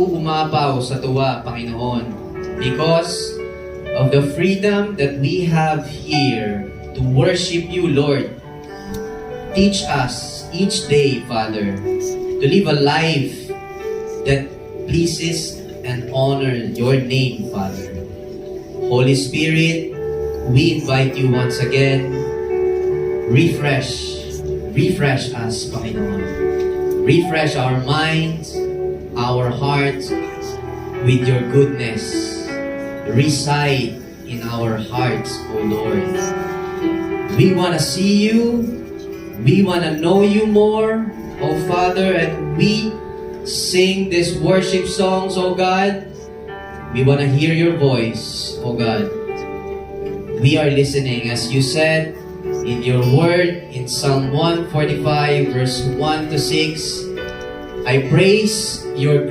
umapaw sa tuwa, Panginoon, because of the freedom that we have here to worship you, Lord. Teach us each day, Father, to live a life that pleases and honors your name, Father. Holy Spirit, we invite you once again, refresh us, Panginoon. Refresh our minds, our hearts with your goodness. Reside in our hearts, O Lord. We want to see you. We want to know you more, O Father, and we sing these worship songs, O God. We want to hear your voice, O God. We are listening, as you said in your word in Psalm 145, verse 1 to 6. I praise your grace.